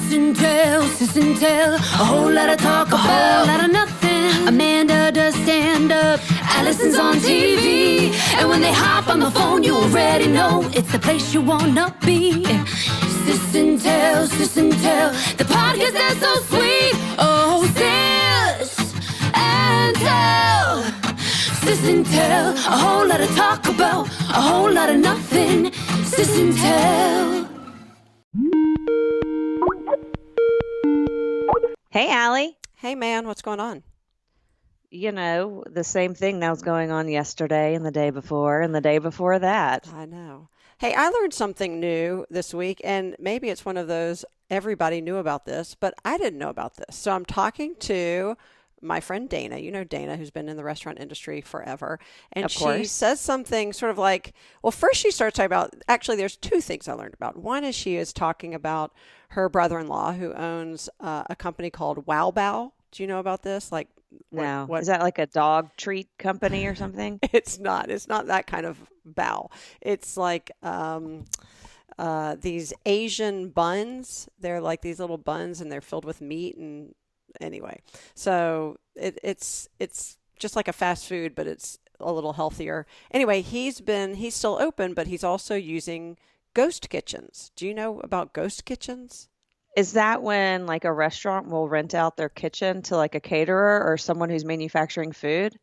sis and tell, a whole lot of talk, a whole lot of nothing. Amanda does stand up, Alison's on TV, and when they hop on the phone, you already know it's the place you wanna be. Sis and tell, the podcast that's so sweet. Oh, sis and tell, sis and tell, a whole lot of talk about, a whole lot of nothing. Sis and tell. Hey, Allie. Hey, man, what's going on? You know, the same thing that was going on yesterday and the day before and the day before that. I know. Hey, I learned something new this week, and maybe it's one of those everybody knew about this, but I didn't know about this. So I'm talking to my friend Dana. You know Dana, who's been in the restaurant industry forever. And she says something sort of like, well, first she starts talking about, actually, there's two things I learned about. One is she is talking about her brother-in-law who owns a company called Wow Bao. Do you know about this? Like, no. Is that like a dog treat company or something? It's not. It's not that kind of bao. It's like these Asian buns. They're like these little buns, and they're filled with meat. And anyway, so it's just like a fast food, but it's a little healthier. Anyway, he's still open, but he's also using ghost kitchens. Do you know about ghost kitchens? Is that when like a restaurant will rent out their kitchen to like a caterer or someone who's manufacturing food?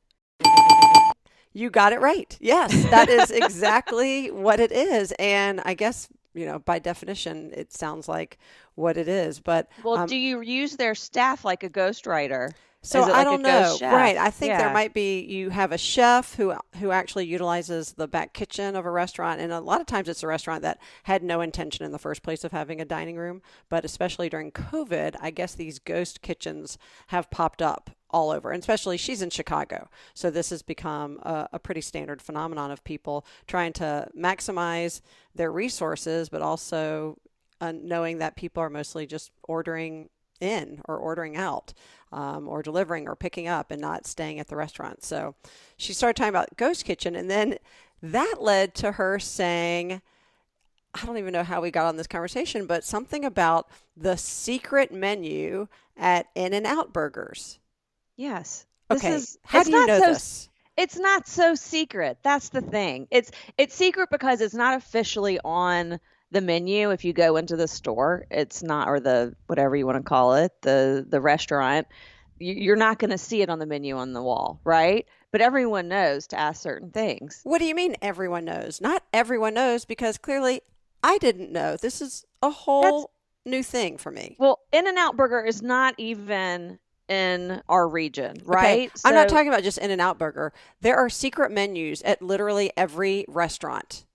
You got it right. Yes, that is exactly what it is. And I guess, you know, by definition, it sounds like what it is. But well, do you use their staff like a ghostwriter? So I don't know. Right. I think Yeah. there might be, you have a chef who actually utilizes the back kitchen of a restaurant. And a lot of times it's a restaurant that had no intention in the first place of having a dining room. But especially during COVID, I guess these ghost kitchens have popped up all over. And especially she's in Chicago. So this has become a pretty standard phenomenon of people trying to maximize their resources, but also knowing that people are mostly just ordering in or ordering out, or delivering or picking up and not staying at the restaurant. So she started talking about ghost kitchen, and then that led to her saying, I don't even know how we got on this conversation, but something about the secret menu at In-N-Out Burgers. Yes. Okay. How do you know this? It's not so secret. That's the thing. It's secret because it's not officially on the menu. If you go into the store, it's not, or the whatever you want to call it, the restaurant, you're not going to see it on the menu on the wall, right? But everyone knows to ask certain things. What do you mean everyone knows? Not everyone knows, because clearly I didn't know. This is a whole new thing for me. Well, In-N-Out Burger is not even in our region, right? Okay. I'm not talking about just In-N-Out Burger. There are secret menus at literally every restaurant.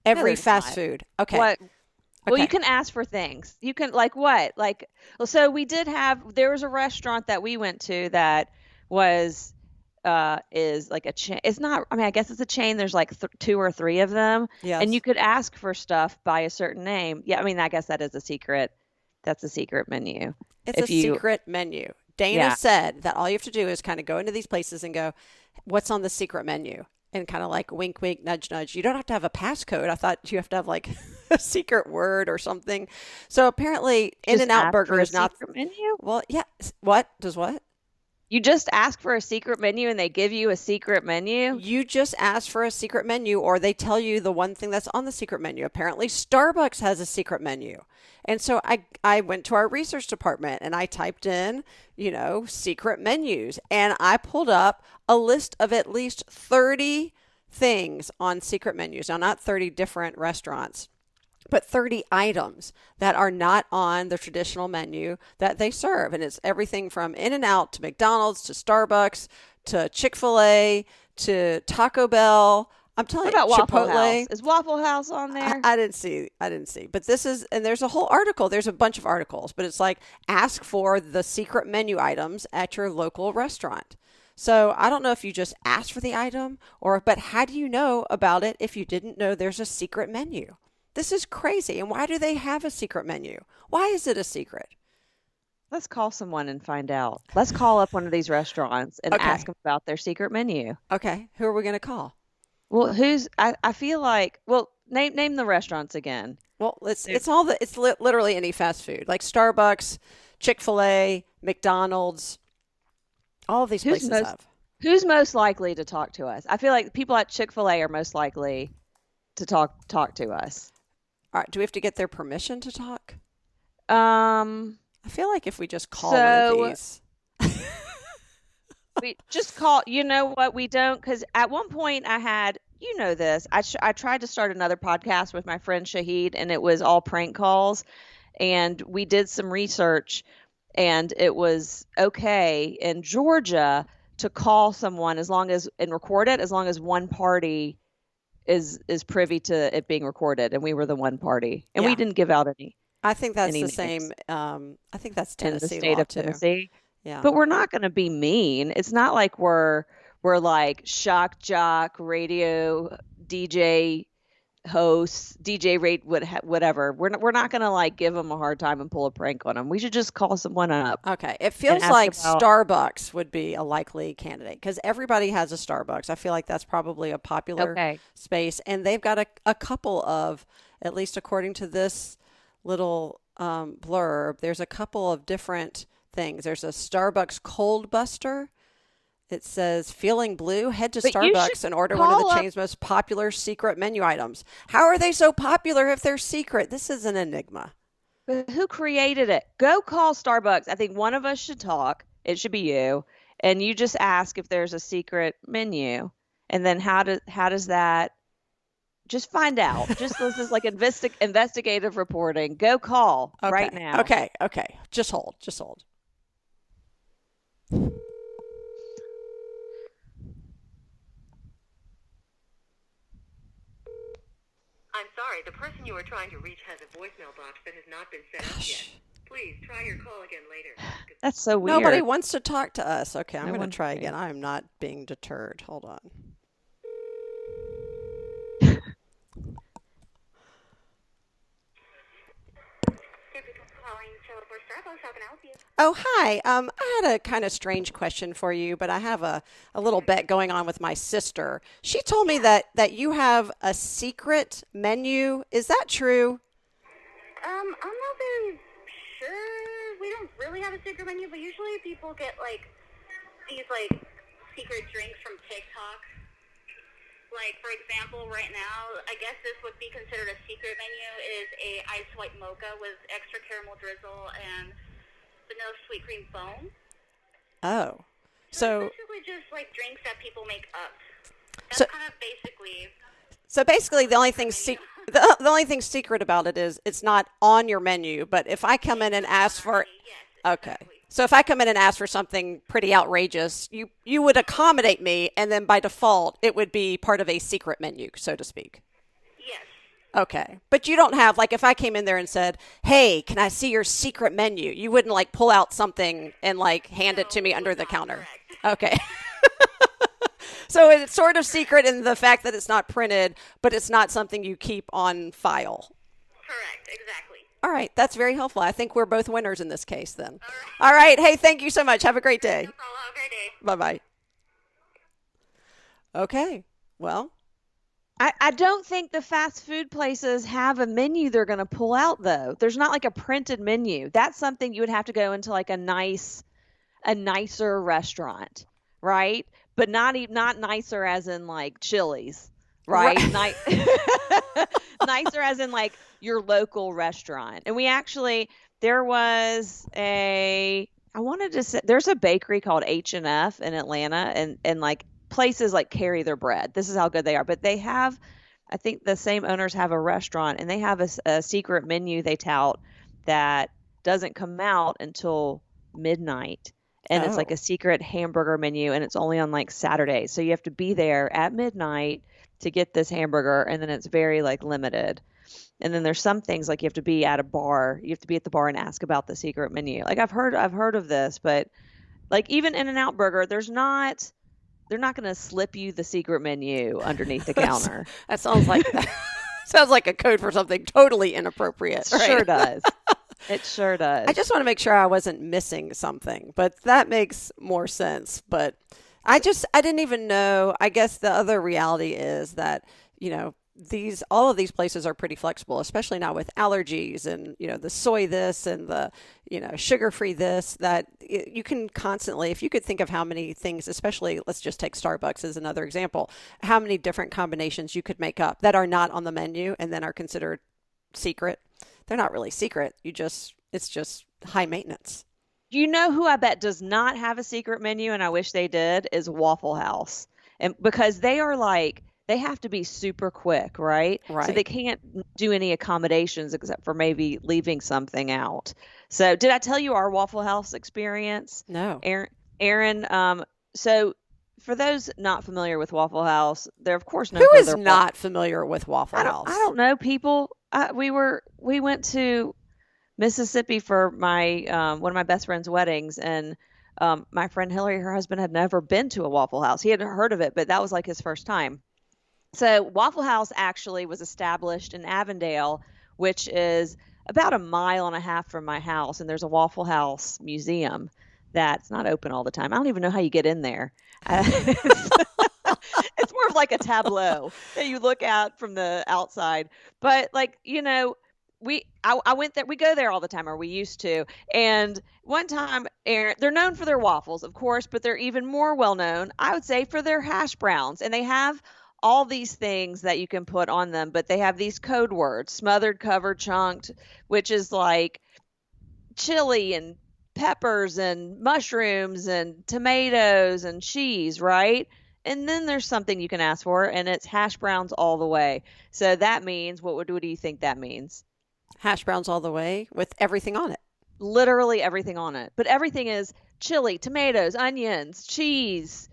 Every fast food. Okay. What? Well, Okay. you can ask for things. You can, like what? Like, well, so there was a restaurant that we went to that was, is like a chain. It's not, I mean, I guess it's a chain. There's like two or three of them. Yes. And you could ask for stuff by a certain name. Yeah. I mean, I guess that is a secret. That's a secret menu. It's secret menu. Dana said that all you have to do is kind of go into these places and go, what's on the secret menu? And kind of like wink, wink, nudge, nudge. You don't have to have a passcode. I thought you have to have like a secret word or something. So apparently In-N-Out Burger is not. Secret menu? Well, yeah. What? Does what? You just ask for a secret menu and they give you a secret menu? You just ask for a secret menu, or they tell you the one thing that's on the secret menu. Apparently Starbucks has a secret menu. And so I went to our research department and I typed in, secret menus, and I pulled up a list of at least 30 things on secret menus. Now, not 30 different restaurants, but 30 items that are not on the traditional menu that they serve. And it's everything from In-N-Out to McDonald's to Starbucks to Chick-fil-A to Taco Bell. I'm telling you, what about Waffle Chipotle. House? Is Waffle House on there? I didn't see. But this is, and there's a whole article. There's a bunch of articles, but it's like, ask for the secret menu items at your local restaurant. So I don't know if you just asked for the item but how do you know about it if you didn't know there's a secret menu? This is crazy. And why do they have a secret menu? Why is it a secret? Let's call someone and find out. Let's call up one of these restaurants and ask them about their secret menu. Okay. Who are we going to call? Well, I feel like, Name the restaurants again. Well, it's literally any fast food, like Starbucks, Chick-fil-A, McDonald's. All of these places have. Who's most likely to talk to us? I feel like people at Chick-fil-A are most likely to talk to us. All right, do we have to get their permission to talk? I feel like if we just call one of these. We just call, you know what, we don't, because at one point I had, you know this, I tried to start another podcast with my friend Shahid, and it was all prank calls, and we did some research, and it was okay in Georgia to call someone and record it as long as one party is privy to it being recorded, and we were the one party, and we didn't give out any. I think that's the same. I think that's Tennessee in the state law of too. Tennessee. Yeah. But we're not going to be mean. It's not like we're like shock jock radio DJ hosts, DJ rate whatever. We're not going to like give them a hard time and pull a prank on them. We should just call someone up. Okay. It feels like Starbucks would be a likely candidate because everybody has a Starbucks. I feel like that's probably a popular space, and they've got a couple of, at least according to this little blurb, there's a couple of different things. There's a Starbucks Cold Buster. It says, feeling blue, head to Starbucks and order one of the chain's most popular secret menu items. How are they so popular if they're secret? This is an enigma. But who created it? Go call Starbucks. I think one of us should talk. It should be you. And you just ask if there's a secret menu. And then how does that, just find out. This is like investigative reporting. Go call right now. Okay. Just hold. I'm sorry, the person you are trying to reach has a voicemail box that has not been set up yet. Please try your call again later. That's so weird. Nobody wants to talk to us. Okay, I'm going to try again. I am not being deterred. Hold on. Oh, hi. I had a kind of strange question for you, but I have a little bet going on with my sister. She told me that you have a secret menu. Is that true? I'm not very sure. We don't really have a secret menu, but usually people get these secret drinks from TikTok. Like, for example, right now, I guess this would be considered a secret menu, is a ice white mocha with extra caramel drizzle and vanilla sweet cream foam. Oh. So basically just like drinks that people make up. That's kind of basically. So basically the only thing the only thing secret about it is it's not on your menu, but if I come in and ask for exactly. Okay. So if I come in and ask for something pretty outrageous, you would accommodate me, and then by default, it would be part of a secret menu, so to speak. Yes. Okay. But you don't have, like, if I came in there and said, hey, can I see your secret menu? You wouldn't, like, pull out something and, like, hand it to me under the counter. Correct. Okay. So it's sort of secret in the fact that it's not printed, but it's not something you keep on file. Correct. Exactly. All right. That's very helpful. I think we're both winners in this case then. All right. Hey, thank you so much. Have a great day. No problem. Have a great day. Bye-bye. Okay. Well, I don't think the fast food places have a menu they're going to pull out, though. There's not like a printed menu. That's something you would have to go into like a nicer restaurant, right? But not nicer as in like Chili's, right? Nicer as in like your local restaurant. And there was there's a bakery called H&F in Atlanta, and like places like carry their bread. This is how good they are. But I think the same owners have a restaurant, and they have a secret menu they tout that doesn't come out until midnight. And it's like a secret hamburger menu, and it's only on like Saturdays. So you have to be there at midnight to get this hamburger, and then it's very like limited. And then there's some things like you have to be at a bar. You have to be at the bar and ask about the secret menu. Like I've heard of this, but like even In-N-Out Burger, they're not going to slip you the secret menu underneath the counter. That sounds like a code for something totally inappropriate. It sure does. It sure does. I just want to make sure I wasn't missing something, but that makes more sense. But I didn't even know. I guess the other reality is that, all of these places are pretty flexible, especially now with allergies and, the soy this and the, sugar-free this, that you can constantly, if you could think of how many things, especially let's just take Starbucks as another example, how many different combinations you could make up that are not on the menu and then are considered secret. They're not really secret. It's just high maintenance. You know who I bet does not have a secret menu, and I wish they did, is Waffle House. And because they have to be super quick, right? Right. So they can't do any accommodations except for maybe leaving something out. So did I tell you our Waffle House experience? No. Aaron, so for those not familiar with Waffle House, they're of course known Who for is their not familiar with Waffle House? I don't know, people. We went to Mississippi for my one of my best friend's weddings, and my friend Hillary, her husband, had never been to a Waffle House. He had heard of it, but that was like his first time. So Waffle House actually was established in Avondale, which is about 1.5 miles from my house, and there's a Waffle House museum that's not open all the time. I don't even know how you get in there. It's more of like a tableau that you look at from the outside. But I went there. We go there all the time, or we used to. And one time, Aaron, they're known for their waffles, of course, but they're even more well known, I would say, for their hash browns. And they have all these things that you can put on them, but they have these code words: smothered, covered, chunked, which is like chili and peppers and mushrooms and tomatoes and cheese, right? And then there's something you can ask for, and it's hash browns all the way. So that means, what do you think that means? Hash browns all the way with everything on it. Literally everything on it. But everything is chili, tomatoes, onions, cheese,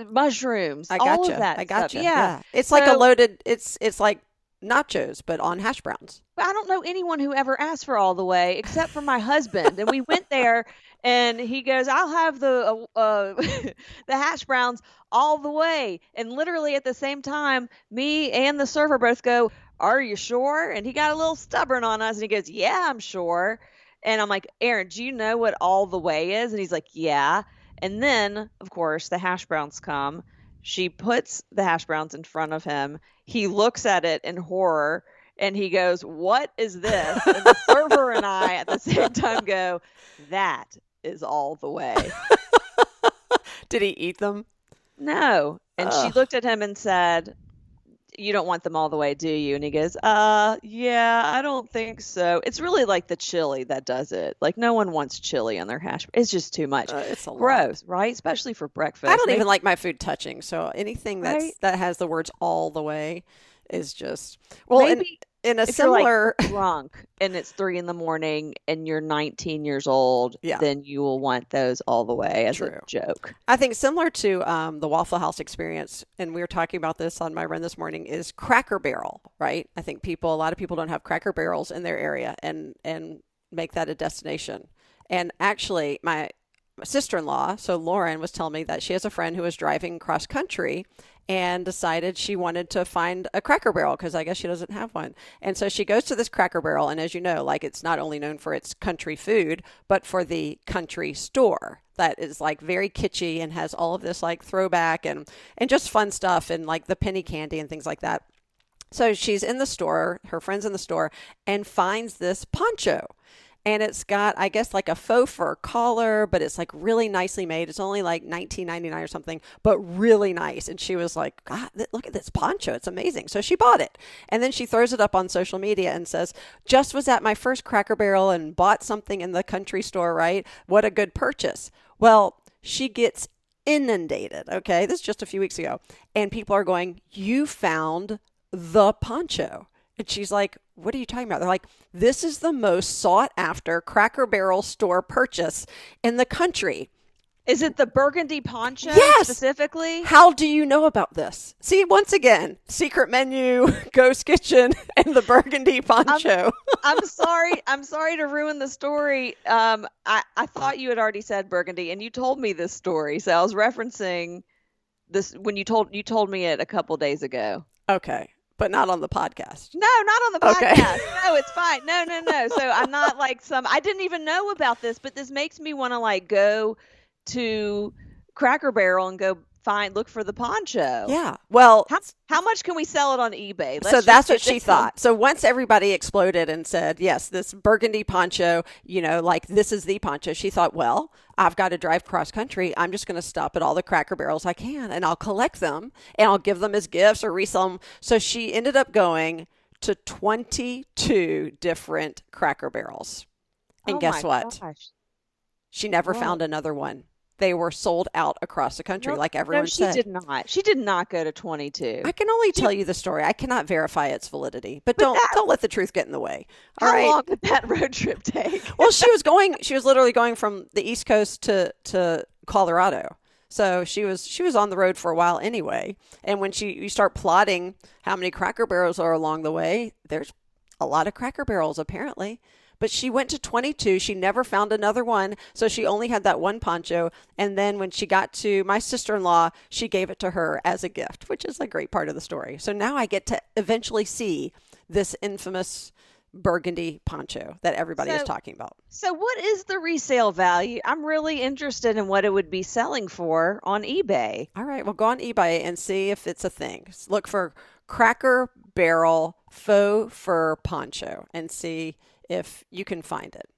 mushrooms, all of that I gotcha. stuff. Yeah. It's like a loaded, it's like nachos, but on hash browns. I don't know anyone who ever asked for all the way except for my husband. And we went there, and he goes, "I'll have the the hash browns all the way." And literally at the same time, me and the server both go, "Are you sure?" And he got a little stubborn on us, and he goes, "Yeah, I'm sure." And I'm like, "Aaron, do you know what all the way is?" And he's like, "Yeah." And then, of course, the hash browns come. She puts the hash browns in front of him. He looks at it in horror, and he goes, "What is this?" And the server and I at the same time go, "That is all the way." Did he eat them? No. And she looked at him and said, "You don't want them all the way, do you?" And he goes, yeah, I don't think so. It's really like the chili that does it. Like, no one wants chili on their hash. It's just too much. It's a gross, right? Especially for breakfast. I don't even like my food touching. So anything Right? that has the words all the way is just, well, Maybe in a if similar, you're like drunk and it's 3 a.m. and you're 19 years old, Yeah. then you will want those all the way as True. a joke. I think similar to the Waffle House experience, and we were talking about this on my run this morning, is Cracker Barrel, right? I think a lot of people don't have Cracker Barrels in their area and make that a destination. And actually, my sister-in-law, so Lauren, was telling me that she has a friend who was driving cross country and decided she wanted to find a Cracker Barrel because I guess she doesn't have one. And so she goes to this Cracker Barrel, and as you know, like, it's not only known for its country food, but for the country store that is like very kitschy and has all of this like throwback and just fun stuff and like the penny candy and things like that. So she's in the store, her friend's in the store, and finds this poncho. And it's got, I guess, like a faux fur collar, but it's like really nicely made. It's only like $19.99 or something, but really nice. And she was like, "God, look at this poncho. It's amazing." So she bought it. And then she throws it up on social media and says, "Just was at my first Cracker Barrel and bought something in the country store, right? What a good purchase." Well, she gets inundated. Okay. This is just a few weeks ago. And people are going, "You found the poncho." And she's like, "What are you talking about?" They're like, "This is the most sought after Cracker Barrel store purchase in the country." Is it the burgundy poncho Yes! specifically? How do you know about this? See, once again, secret menu, ghost kitchen, and the burgundy poncho. I'm sorry to ruin the story. I thought you had already said burgundy, and you told me this story, so I was referencing this when you told me it a couple days ago. Okay. But not on the podcast. No, not on the podcast. Okay. No, it's fine. No. So I'm not like I didn't even know about this, but this makes me want to like go to Cracker Barrel and go look for the poncho. Yeah. Well, How much can we sell it on eBay? so that's what she thought. So once everybody exploded and said, yes, this burgundy poncho, like this is the poncho, she thought, well, I've got to drive cross country. I'm just going to stop at all the Cracker Barrels I can, and I'll collect them and I'll give them as gifts or resell them. So she ended up going to 22 different Cracker Barrels. And guess what? Gosh. She never found another one. They were sold out across the country, like everyone said. She did not. She did not go to 22. I can only tell you the story. I cannot verify its validity, but don't let the truth get in the way. All right. How long did that road trip take? Well, she was literally going from the East Coast to Colorado. So she was on the road for a while anyway. And when you start plotting how many Cracker Barrels are along the way, there's a lot of Cracker Barrels apparently. But she went to 22. She never found another one. So she only had that one poncho. And then when she got to my sister-in-law, she gave it to her as a gift, which is a great part of the story. So now I get to eventually see this infamous burgundy poncho that everybody is talking about. So what is the resale value? I'm really interested in what it would be selling for on eBay. All right. Well, go on eBay and see if it's a thing. Look for Cracker Barrel faux fur poncho and see if you can find it.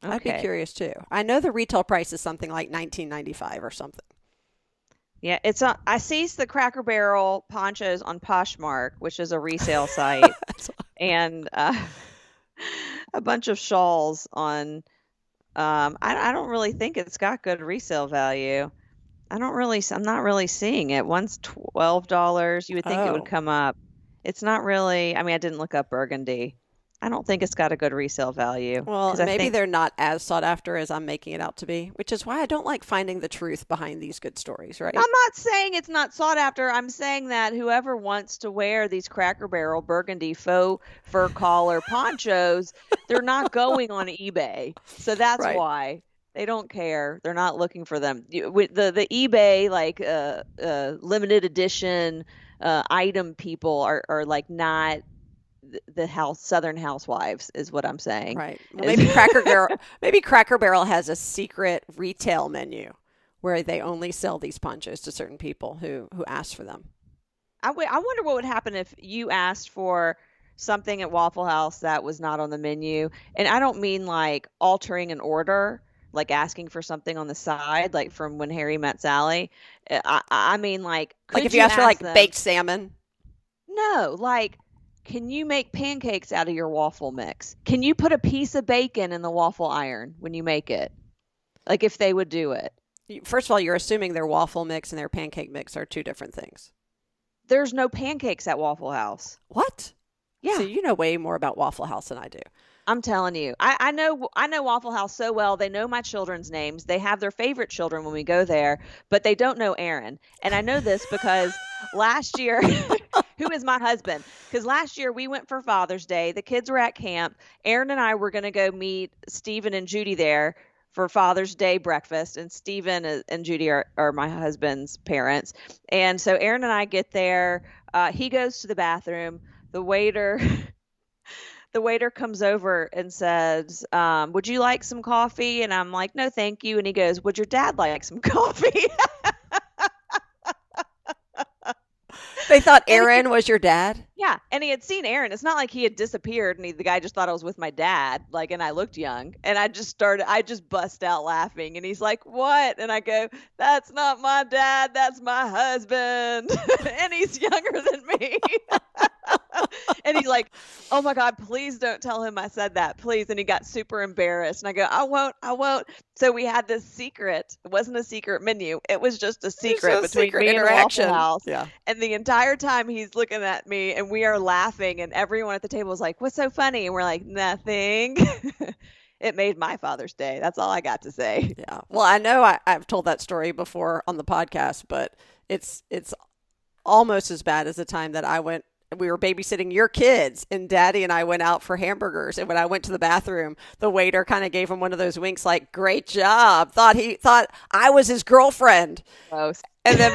Okay. I'd be curious too. I know the retail price is something like $19.95 or something. Yeah, I see the Cracker Barrel ponchos on Poshmark, which is a resale site, and a bunch of shawls on. I don't really think it's got good resale value. I'm not really seeing it. One's $12. You would think it would come up. It's not really. I mean, I didn't look up burgundy. I don't think it's got a good resale value. Well, maybe they're not as sought after as I'm making it out to be, which is why I don't like finding the truth behind these good stories, right? I'm not saying it's not sought after. I'm saying that whoever wants to wear these Cracker Barrel burgundy faux fur collar ponchos, they're not going on eBay. So that's why. They don't care. They're not looking for them. The eBay, like limited edition item people are like not the Southern Housewives is what I'm saying. Right. Well, maybe Cracker Barrel has a secret retail menu where they only sell these ponchos to certain people who ask for them. I wonder what would happen if you asked for something at Waffle House that was not on the menu. And I don't mean like altering an order, like asking for something on the side, like from When Harry Met Sally. I mean like if you ask for like baked salmon? No, like, can you make pancakes out of your waffle mix? Can you put a piece of bacon in the waffle iron when you make it? Like if they would do it. First of all, you're assuming their waffle mix and their pancake mix are two different things. There's no pancakes at Waffle House. What? Yeah. So you know way more about Waffle House than I do. I'm telling you, I know Waffle House so well. They know my children's names. They have their favorite children when we go there, but they don't know Aaron. And I know this because last year, who is my husband? Because last year we went for Father's Day. The kids were at camp. Aaron and I were going to go meet Stephen and Judy there for Father's Day breakfast. And Stephen and Judy are my husband's parents. And so Aaron and I get there. He goes to the bathroom. The waiter comes over and says, would you like some coffee? And I'm like, no, thank you. And he goes, would your dad like some coffee? They thought Aaron was your dad? Yeah. And he had seen Aaron. It's not like he had disappeared and the guy just thought I was with my dad. Like, and I looked young and I just bust out laughing. And he's like, what? And I go, that's not my dad. That's my husband. And he's younger than me. And he's like, oh my God, please don't tell him I said that, please. And he got super embarrassed. And I go, I won't. So we had this secret. It wasn't a secret menu. It was just a secret between me and Waffle House. Yeah. And the entire time he's looking at me and we are laughing and everyone at the table is like, what's so funny? And we're like, nothing. It made my Father's Day. That's all I got to say. Yeah. Well, I know I've told that story before on the podcast, but it's almost as bad as the time that we were babysitting your kids and Daddy and I went out for hamburgers. And when I went to the bathroom, the waiter kind of gave him one of those winks like, great job. Thought I was his girlfriend. Gross. And then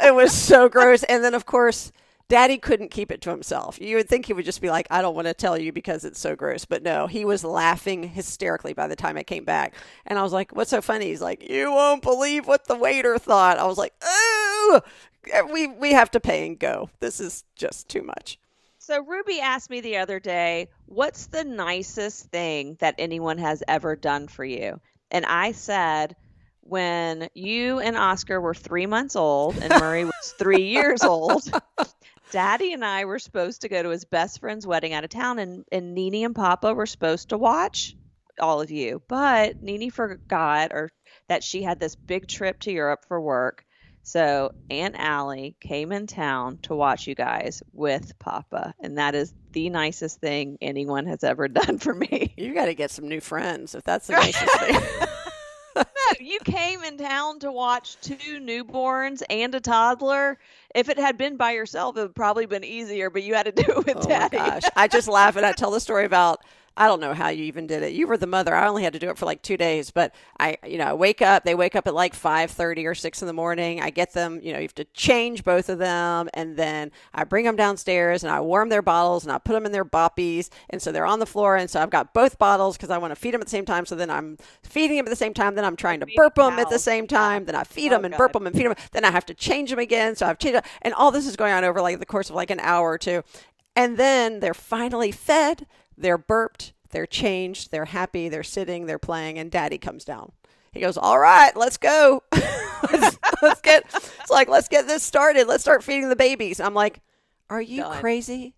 it was so gross. And then of course, Daddy couldn't keep it to himself. You would think he would just be like, I don't want to tell you because it's so gross. But no, he was laughing hysterically by the time I came back. And I was like, what's so funny? He's like, you won't believe what the waiter thought. I was like, oh. ugh, we have to pay and go. This is just too much. So Ruby asked me the other day, what's the nicest thing that anyone has ever done for you? And I said, when you and Oscar were 3 months old and Murray was 3 years old, Daddy and I were supposed to go to his best friend's wedding out of town, and Nene and Papa were supposed to watch all of you. But Nene forgot that she had this big trip to Europe for work. So Aunt Allie came in town to watch you guys with Papa, and that is the nicest thing anyone has ever done for me. You got to get some new friends if that's the nicest thing. No, you came in town to watch 2 newborns and a toddler. If it had been by yourself, it would probably been easier, but you had to do it with Daddy. My gosh. I just laugh and I tell the story about, I don't know how you even did it. You were the mother. I only had to do it for like 2 days, but I wake up, they wake up at like 5:30 or 6 in the morning. I get them, you have to change both of them. And then I bring them downstairs and I warm their bottles and I put them in their boppies. And so they're on the floor. And so I've got both bottles because I want to feed them at the same time. So then I'm feeding them at the same time. Then I'm trying to burp them at the same time. Then I feed them and burp them and feed them. Then I have to change them again. So I've changed them. And all this is going on over like the course of like an hour or two. And then they're finally fed. They're burped, they're changed, they're happy, they're sitting, they're playing, and Daddy comes down. He goes, all right, let's go. let's get this started. Let's start feeding the babies. I'm like, are you crazy?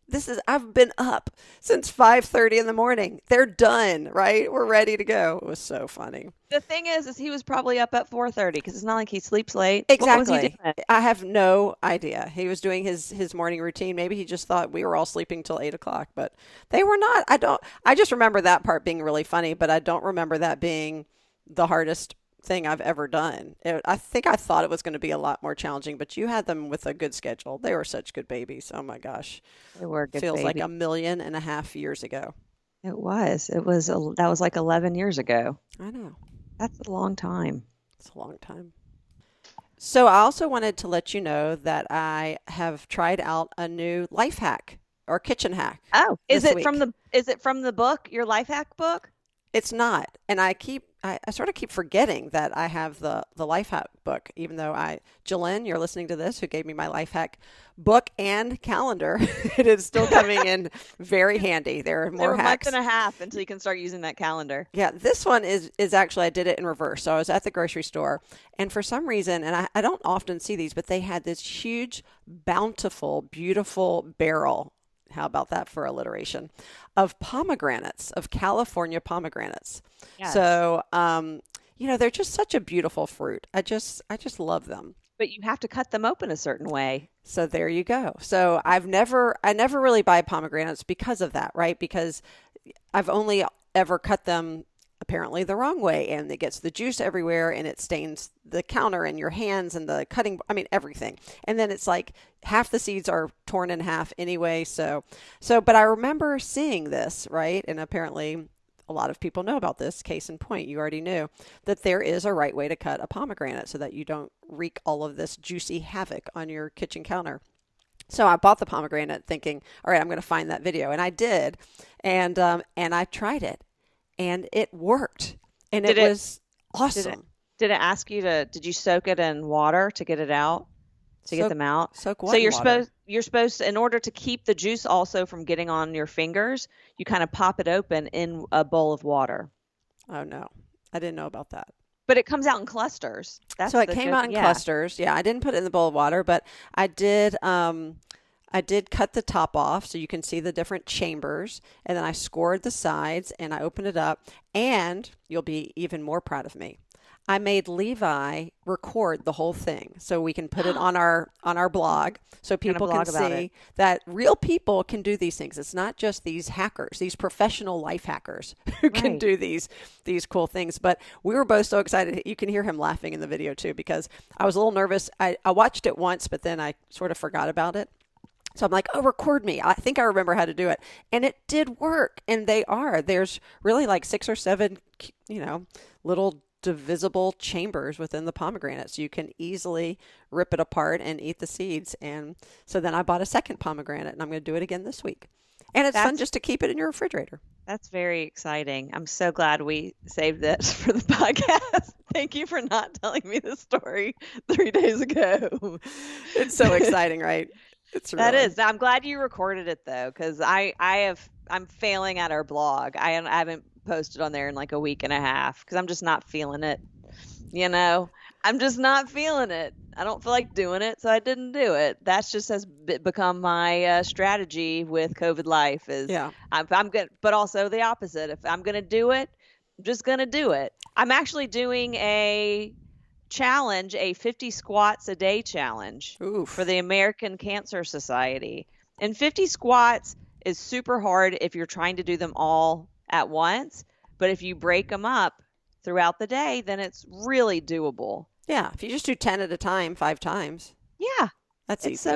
I've been up since 5:30 in the morning. They're done, right? We're ready to go. It was so funny. The thing is he was probably up at 4:30 because it's not like he sleeps late. Exactly. What was he doing? I have no idea. He was doing his morning routine. Maybe he just thought we were all sleeping till 8 o'clock, but they were not. I just remember that part being really funny, but I don't remember that being the hardest thing I've ever done. I think I thought it was going to be a lot more challenging, but you had them with a good schedule. They were such good babies. Oh my gosh. They were good Feels like babies. 1.5 million years ago. It was. That was like 11 years ago. I know. That's a long time. It's a long time. So I also wanted to let you know that I have tried out a new life hack or kitchen hack. Oh, is it week. from the book, your life hack book? It's not. And I sort of keep forgetting that I have the life hack book, even though Jalen, you're listening to this, who gave me my life hack book and calendar. It is still coming in very handy. There are more hacks. A month and a half until you can start using that calendar. Yeah, this one is actually, I did it in reverse. So I was at the grocery store, and for some reason, and I don't often see these, but they had this huge, bountiful, beautiful barrel. How about that for alliteration? Of pomegranates, of California pomegranates. Yes. So, they're just such a beautiful fruit. I just love them. But you have to cut them open a certain way. So there you go. So I never really buy pomegranates because of that, right? Because I've only ever cut them apparently the wrong way, and it gets the juice everywhere, and it stains the counter and your hands and the cutting, everything. And then it's like half the seeds are torn in half anyway. So, but I remember seeing this, right? And apparently a lot of people know about this. Case in point, you already knew that there is a right way to cut a pomegranate so that you don't wreak all of this juicy havoc on your kitchen counter. So I bought the pomegranate thinking, all right, I'm going to find that video. And I did. And I tried it. And it worked, and it was awesome. Did it ask you did you soak it in water to get it out, get them out? Soak what? So you're supposed to, in order to keep the juice also from getting on your fingers, you kind of pop it open in a bowl of water. Oh no, I didn't know about that. But it comes out in clusters. So it came out in clusters. Yeah, I didn't put it in the bowl of water, but I did cut the top off so you can see the different chambers, and then I scored the sides and I opened it up, and you'll be even more proud of me. I made Levi record the whole thing so we can put it on our blog so people can see that real people can do these things. It's not just these hackers, these professional life hackers who can do these cool things. But we were both so excited. You can hear him laughing in the video too, because I was a little nervous. I watched it once, but then I sort of forgot about it. So I'm like, oh, record me. I think I remember how to do it. And it did work. And there's really like 6 or 7, little divisible chambers within the pomegranate. So you can easily rip it apart and eat the seeds. And so then I bought a second pomegranate, and I'm going to do it again this week. And it's fun just to keep it in your refrigerator. That's very exciting. I'm so glad we saved this for the podcast. Thank you for not telling me this story 3 days ago. It's so exciting, right? It's really. That is. I'm glad you recorded it though, because I'm failing at our blog. I haven't posted on there in like a week and a half because I'm just not feeling it. I'm just not feeling it. I don't feel like doing it, so I didn't do it. That's just has become my strategy with COVID life. I'm good, but also the opposite. If I'm gonna do it, I'm just gonna do it. I'm actually doing a challenge, a 50 squats a day challenge for the American Cancer Society. And 50 squats is super hard if you're trying to do them all at once, but if you break them up throughout the day, then it's really doable. Yeah, if you just do 10 at a time, 5 times. Yeah, that's easy.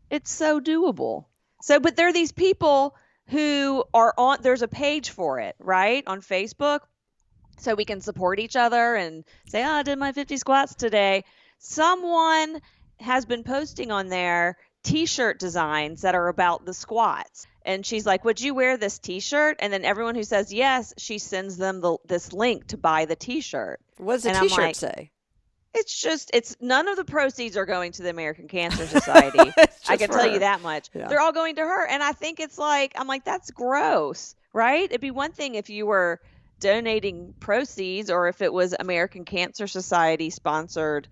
It's so doable. So, but there are these people who are on. There's a page for it, right, on Facebook, so we can support each other and say, "Oh, I did my 50 squats today." Someone has been posting on there T-shirt designs that are about the squats. And she's like, "Would you wear this T-shirt?" And then everyone who says yes, she sends them this link to buy the T-shirt. What does the T-shirt say? It's none of the proceeds are going to the American Cancer Society. I can tell you that much. Yeah. They're all going to her. And I think I'm like, that's gross, right? It'd be one thing if you were donating proceeds or if it was American Cancer Society sponsored,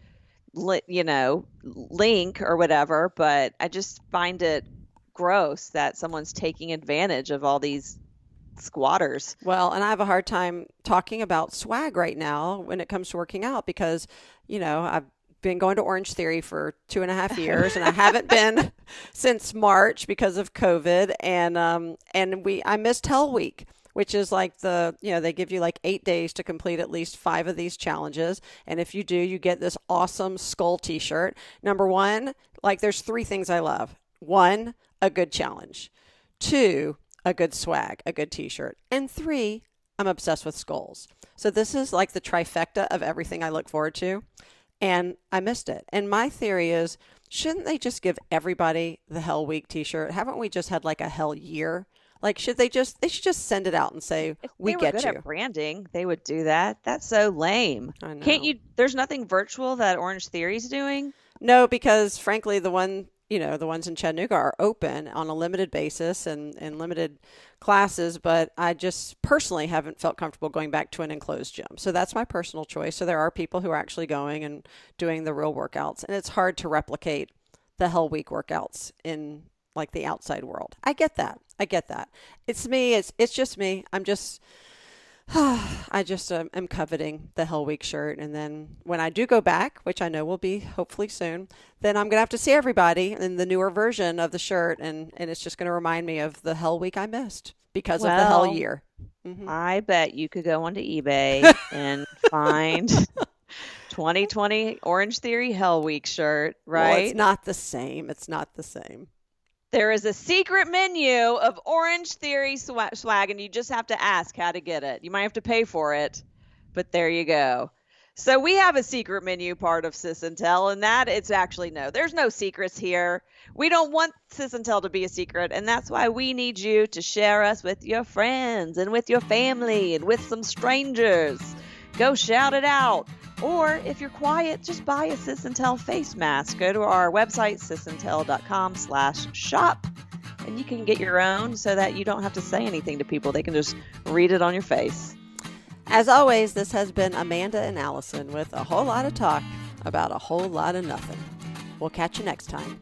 link or whatever. But I just find it gross that someone's taking advantage of all these squatters. Well, and I have a hard time talking about swag right now when it comes to working out because, I've been going to Orange Theory for 2.5 years and I haven't been since March because of COVID. And I missed Hell Week, which is like they give you like 8 days to complete at least 5 of these challenges. And if you do, you get this awesome skull t-shirt. Number one, like there's 3 things I love. 1, a good challenge. 2, a good swag, a good t-shirt. And 3, I'm obsessed with skulls. So this is like the trifecta of everything I look forward to. And I missed it. And my theory is, shouldn't they just give everybody the Hell Week t-shirt? Haven't we just had like a Hell Year? Like, they should just send it out and say, we get you. If they were good at branding, they would do that. That's so lame. I know. There's nothing virtual that Orange Theory's doing? No, because frankly, the ones in Chattanooga are open on a limited basis and limited classes, but I just personally haven't felt comfortable going back to an enclosed gym. So that's my personal choice. So there are people who are actually going and doing the real workouts, and it's hard to replicate the Hell Week workouts in like the outside world. I get that. It's me. It's just me. I just am coveting the Hell Week shirt. And then when I do go back, which I know will be hopefully soon, then I'm going to have to see everybody in the newer version of the shirt. And it's just going to remind me of the Hell Week I missed because of the Hell Year. Mm-hmm. I bet you could go onto eBay and find 2020 Orange Theory Hell Week shirt, right? Well, it's not the same. There is a secret menu of Orange Theory swag, and you just have to ask how to get it. You might have to pay for it, but there you go. So we have a secret menu part of Sis and Tell, and that it's actually there's no secrets here. We don't want Sis and Tell to be a secret, and that's why we need you to share us with your friends and with your family and with some strangers. Go shout it out. Or if you're quiet, just buy a Sis and Tell face mask. Go to our website, sisandtell.com/shop, and you can get your own so that you don't have to say anything to people. They can just read it on your face. As always, this has been Amanda and Alison with a whole lot of talk about a whole lot of nothing. We'll catch you next time.